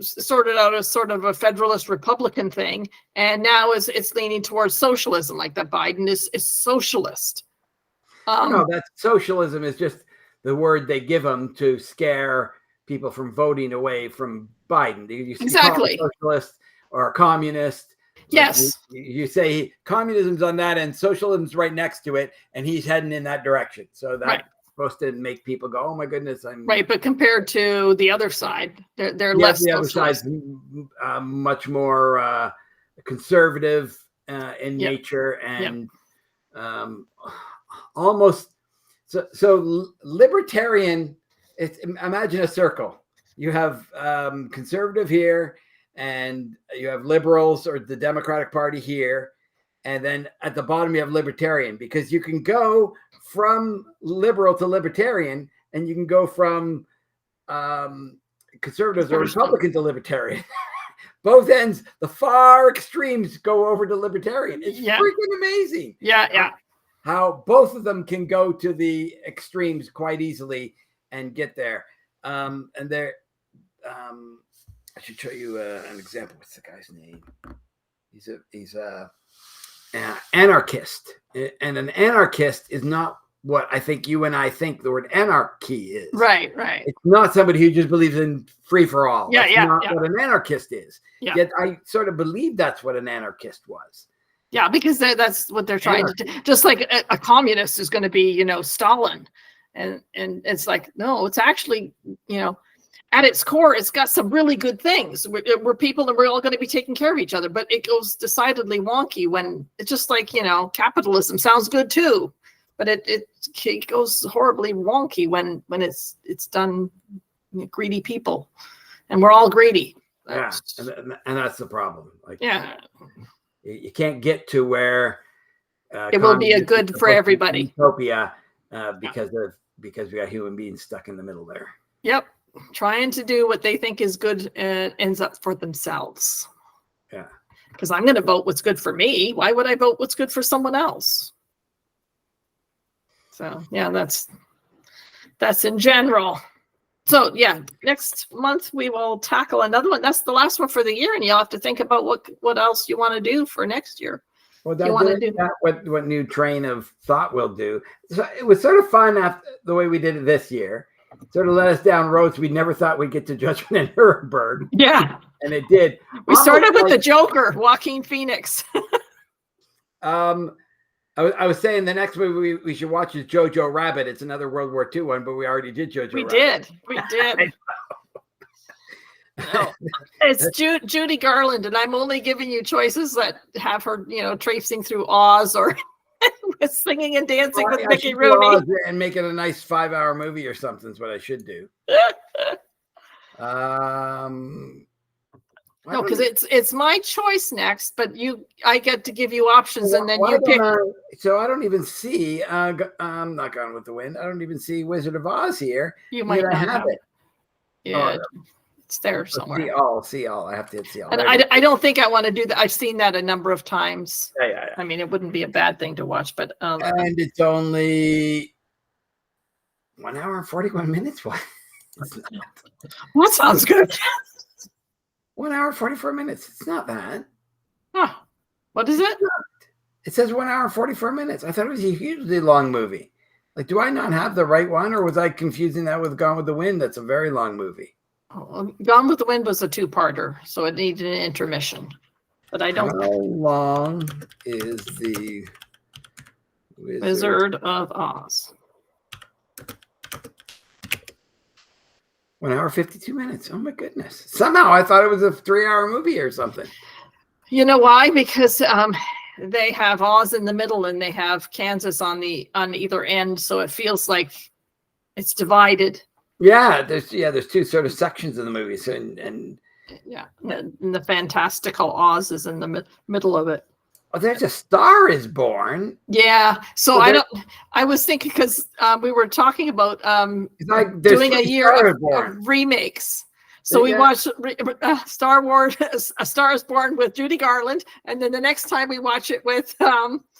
sorted out as sort of a federalist Republican thing, and now it's leaning towards socialism, like that Biden is socialist. No, that's socialism is just the word they give them to scare people from voting away from Biden. Exactly. Socialist or communist. Yes. You say communism's on that end, socialism's right next to it, and he's heading in that direction. So that's supposed to make people go, oh my goodness, right. But compared to the other side, they're less. The other side's much more conservative in nature and almost so libertarian. Imagine a circle. You have conservative here, and you have liberals or the Democratic Party here, and then at the bottom you have libertarian, because you can go from liberal to libertarian, and you can go from conservatives or Republican to libertarian. Both ends, the far extremes go over to libertarian. It's freaking amazing. Yeah. How both of them can go to the extremes quite easily and get there. And they're, I should show you an example. What's the guy's name? He's a anarchist, and an anarchist is not what I think you and I think the word anarchy is. Right. It's not somebody who just believes in free for all. Yeah, That's not what an anarchist is. Yeah. Yet I sort of believe that's what an anarchist was. Yeah, because that's what they're trying to do. Just like a communist is going to be, Stalin. And it's like, no, it's actually, at its core, it's got some really good things. We're people and we're all going to be taking care of each other. But it goes decidedly wonky when it's just like, capitalism sounds good too. But it goes horribly wonky when it's done greedy people. And we're all greedy. Yeah, and that's the problem. Like, yeah. You can't get to where it will be a good for everybody. Utopia, because we got human beings stuck in the middle there. Yep. Trying to do what they think is good ends up for themselves. Yeah. Because I'm going to vote what's good for me. Why would I vote what's good for someone else? So yeah, that's in general. So yeah, next month we will tackle another one. That's the last one for the year, and you'll have to think about what else you want to do for next year. Well, what new train of thought we'll do. So it was sort of fun after the way we did it this year. Sort of led us down roads we never thought we'd get to Judgment in Nuremberg. Yeah, and it did. We started with the Joker, Joaquin Phoenix. I was saying the next movie we should watch is Jojo Rabbit. It's another World War II one, but we already did Jojo Rabbit. We did. No, it's Judy Garland, and I'm only giving you choices that have her, traipsing through Oz or singing and dancing with Mickey Rooney. And make it a nice 5-hour movie or something is what I should do. No, because it's my choice next, but I get to give you options, and then you pick. So I don't even see. I'm not Gone with the Wind. I don't even see Wizard of Oz here. You might not have it. Yeah, it's there somewhere. See all. I have to hit see all. And I don't think I want to do that. I've seen that a number of times. Yeah. I mean, it wouldn't be a bad thing to watch, but and it's only 1 hour and 41 minutes. What? That sounds good. 1 hour, 44 minutes. It's not bad. Huh. What is it? It says 1 hour, 44 minutes. I thought it was a hugely long movie. Like, do I not have the right one, or was I confusing that with Gone with the Wind? That's a very long movie. Oh, Gone with the Wind was a 2-parter, so it needed an intermission. But I don't. How long is the Wizard of Oz? 1 hour, 52 minutes. Oh my goodness. Somehow I thought it was a 3-hour movie or something. You know why? Because they have Oz in the middle and they have Kansas on either end. So it feels like it's divided. Yeah. There's two sort of sections of the movie. So, and the fantastical Oz is in the middle of it. Oh, there's a Star is Born. Yeah. So I was thinking, because we were talking about doing a year of remakes. So we watched Star Wars, A Star is Born with Judy Garland. And then the next time we watch it with Barbara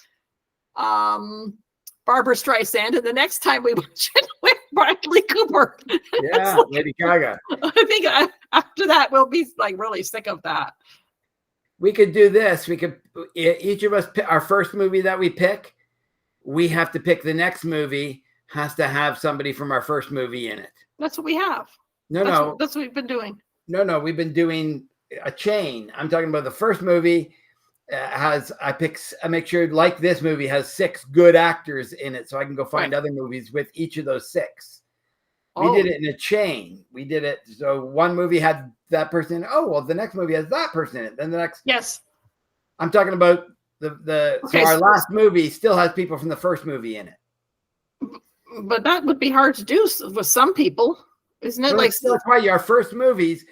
Streisand. And the next time we watch it with Bradley Cooper. Yeah, Lady Gaga. I think after that, we'll be like really sick of that. We could do this. We could, each of us pick our first movie that we pick. We have to pick the next movie, has to have somebody from our first movie in it. That's what we have. That's what we've been doing. No, we've been doing a chain. I'm talking about the first movie I make sure, like this movie, has 6 good actors in it, so I can go find other movies with each of those 6. We did it in a chain. We did it. So one movie had that person. Oh, well, the next movie has that person in it. Then the next. Yes. I'm talking about so our last movie still has people from the first movie in it. But that would be hard to do with some people, isn't it? That's why our first movies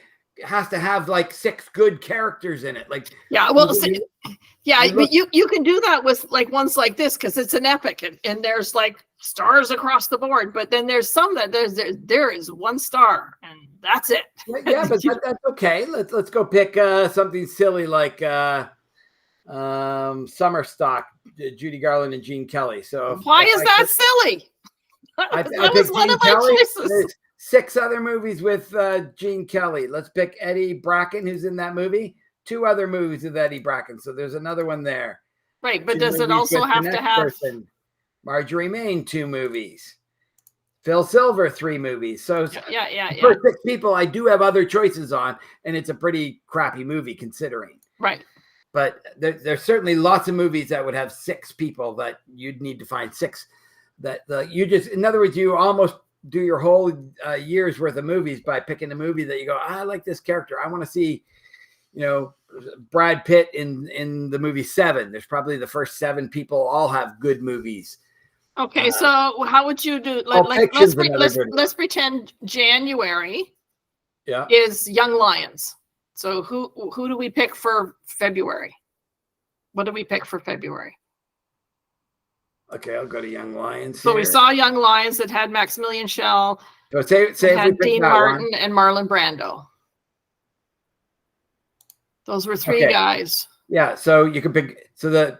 has to have like 6 good characters in it. Like, yeah, well, but you can do that with like ones like this because it's an epic and there's like stars across the board. But then there's some that there is 1 star and that's it. Yeah, but that's okay. Let's go pick something silly like Summer Stock, Judy Garland and Gene Kelly. So why is that silly? That was one of my choices. There's 6 other movies with Gene Kelly. Let's pick Eddie Bracken, who's in that movie. 2 other movies with Eddie Bracken. So there's another one there. Right, but 2 does it movies also with the have to next have? person. Marjorie Main, 2 movies. Phil Silver, 3 movies. So Yeah. for 6 people, I do have other choices on, and it's a pretty crappy movie considering. Right. But there's certainly lots of movies that would have 6 people that you'd need to find 6 that you just, in other words, you almost do your whole year's worth of movies by picking a movie that you go, I like this character. I want to see, Brad Pitt in the movie Seven. There's probably the first 7 people all have good movies. Okay, so how would you do? Let's pretend January is Young Lions. So who do we pick for February? What do we pick for February? Okay, I'll go to Young Lions. So we saw Young Lions that had Maximilian Schell, say had Dean Martin and Marlon Brando. Those were 3 guys. Yeah, so you can pick. So the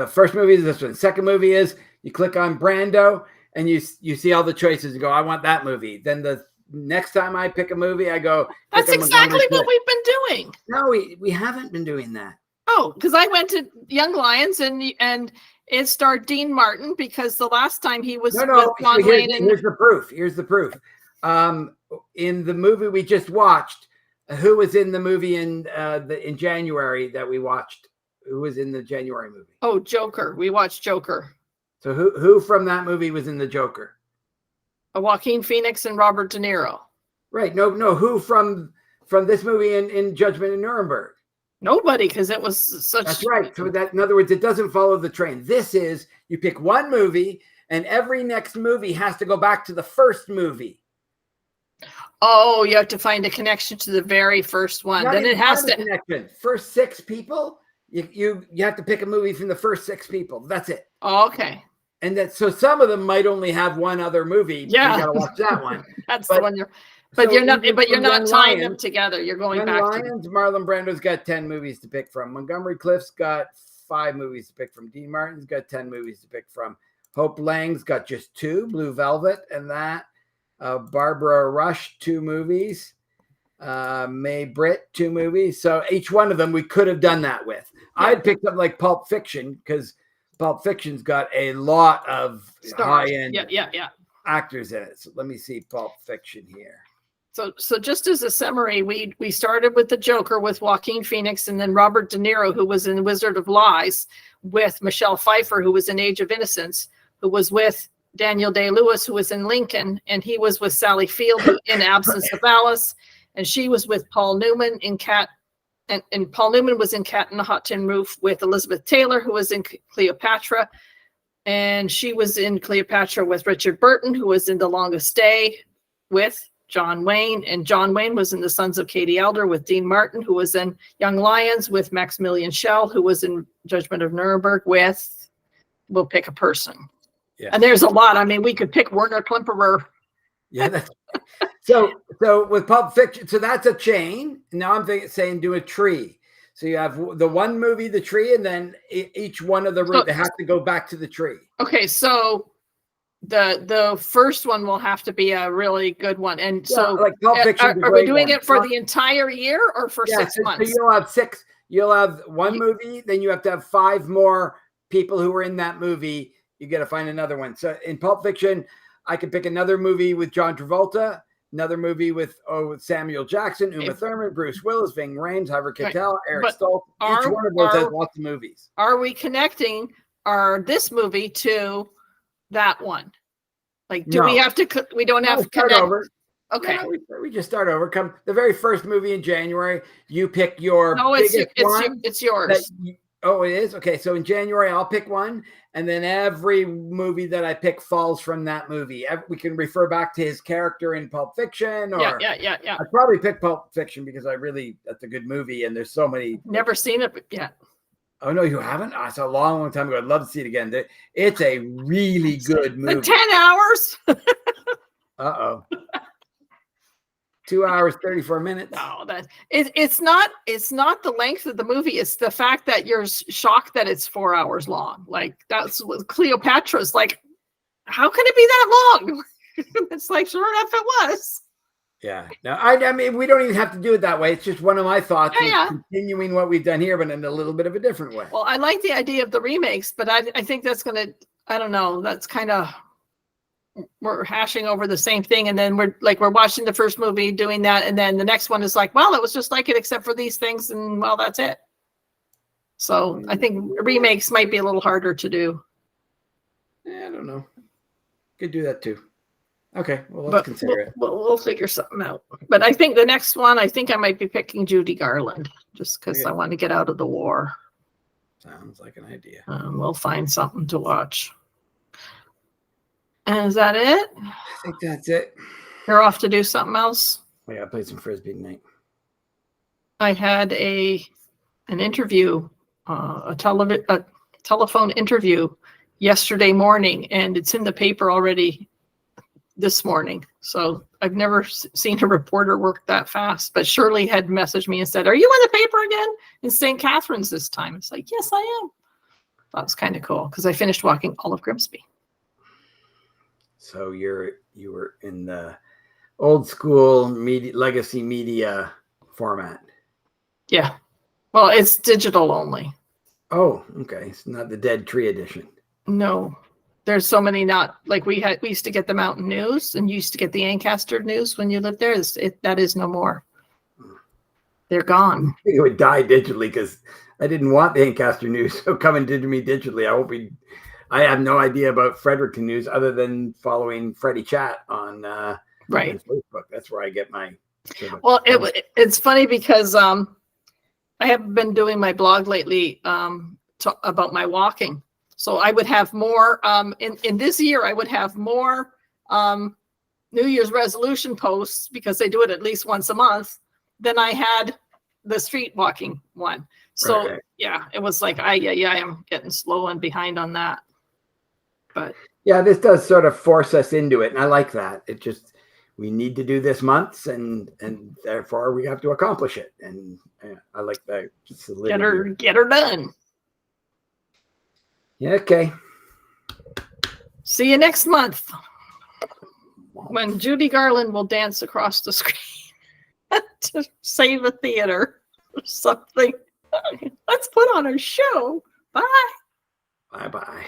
first movie is this one. Second movie is you click on Brando and you see all the choices and go, I want that movie. Then the next time I pick a movie, I go. That's exactly what we've been doing. No, we haven't been doing that. Oh, because I went to Young Lions and it starred Dean Martin because the last time he was with John Wayne. Here's the proof. Here's the proof. In the movie we just watched, who was in the movie in January that we watched? Who was in the January movie? Oh, Joker. We watched Joker. So who from that movie was in the Joker? Joaquin Phoenix and Robert De Niro. Right. No. Who from this movie in Judgment in Nuremberg? Nobody, because it was such. That's right. So that, in other words, it doesn't follow the train. This is, you pick one movie, and every next movie has to go back to the first movie. Oh, you have to find a connection to the very first one. Then it has to. Connection. First 6 people, you have to pick a movie from the first 6 people. That's it. Oh, okay. And so some of them might only have one other movie. Yeah, you gotta watch that one. That's the one you're. But you're not tying them together. You're going back to Marlon Brando's got 10 movies to pick from. Montgomery Clift's got 5 movies to pick from. Dean Martin's got 10 movies to pick from. Hope Lang's got just 2, Blue Velvet and that. Barbara Rush, 2 movies. May Britt, 2 movies. So each one of them we could have done that with. Yeah. I'd picked up like Pulp Fiction because Pulp Fiction's got a lot of high-end actors in it. So let me see Pulp Fiction here. So just as a summary, we started with the Joker with Joaquin Phoenix and then Robert De Niro, who was in Wizard of Lies, with Michelle Pfeiffer, who was in Age of Innocence, who was with Daniel Day-Lewis, who was in Lincoln, and he was with Sally Field in Absence of Alice, and she was with Paul Newman in Cat, and Paul Newman was in Cat in the Hot Tin Roof with Elizabeth Taylor, who was in Cleopatra, and she was in Cleopatra with Richard Burton, who was in The Longest Day with John Wayne, and John Wayne was in The Sons of Katie Elder with Dean Martin, who was in Young Lions with Maximilian Schell, who was in Judgment of Nuremberg with, we'll pick a person. Yeah. And there's a lot. I mean, we could pick Werner Klemperer. Yeah. So with Pulp Fiction, so that's a chain. Now I'm saying do a tree. So you have the one movie, the tree, and then each one of the they have to go back to the tree. Okay, so the first one will have to be a really good one. And so like Pulp Fiction, are we doing it for the entire year or for 6 months? So you'll have 6. You'll have one movie, then you have to have 5 more people who were in that movie. You got to find another one. So in Pulp Fiction, I could pick another movie with John Travolta, another movie with Samuel Jackson, Uma Thurman, Bruce Willis, Ving Rhames, Harvey Keitel, Eric Stoltz. Each one of those has lots of movies. Are we connecting this movie to that one? Like, do we have to? We don't have to start over. Okay, we just start over. Come the very first movie in January. You pick your it's yours. It is? Okay, so in January, I'll pick one, and then every movie that I pick falls from that movie. We can refer back to his character in Pulp Fiction. Or yeah. I'd probably pick Pulp Fiction because that's a good movie, and there's so many. Never seen it yet. Oh, no, you haven't? I saw a long time ago. I'd love to see it again. It's a really good movie. 10 hours? Uh-oh. 2 hours, 34 minutes. No, it's not the length of the movie. It's the fact that you're shocked that it's 4 hours long. Like, that's what Cleopatra's like, how can it be that long? It's like, sure enough, it was. Yeah. No, I mean, we don't even have to do it that way. It's just one of my thoughts Yeah, is yeah. continuing what we've done here, but in a little bit of a different way. Well, I like the idea of the remakes, but I think that's going to, I don't know, that's kind of, we're hashing over the same thing. And then we're watching the first movie doing that. And then the next one is like, well, it was just like it, except for these things. And well, that's it. So I think remakes might be a little harder to do. I don't know. Could do that too. Okay, well, let's consider it. We'll figure something out. But I think the next one, I think I might be picking Judy Garland just because I want to get out of the war. Sounds like an idea. We'll find something to watch. And is that it? I think that's it. You're off to do something else? Yeah, I played some Frisbee tonight. I had an interview, a telephone interview yesterday morning, and it's in the paper already this morning. So I've never seen a reporter work that fast, but Shirley had messaged me and said, are you in the paper again in St. Catharines this time? It's like, yes, I am. That was kind of cool because I finished walking all of Grimsby. So you were in the old school legacy media format. Yeah. Well, it's digital only. Oh, okay. It's not the Dead Tree edition. No. There's so many not like we used to get the Mountain News and you used to get the Ancaster News when you lived there. That is no more. They're gone. It would die digitally because I didn't want the Ancaster News. So coming to me digitally, I have no idea about Fredericton News other than following Freddie Chat on Facebook. That's where I get my. Well, it's funny because I haven't been doing my blog lately about my walking. So I would have more in this year. I would have more New Year's resolution posts because they do it at least once a month than I had the street walking one. So right. Yeah, it was like I am getting slow and behind on that. But yeah, this does sort of force us into it, and I like that. It just we need to do this months, and therefore we have to accomplish it. And I like that. Get her done. Yeah, okay. See you next month when Judy Garland will dance across the screen to save a theater or something. Let's put on a show. Bye. Bye-bye.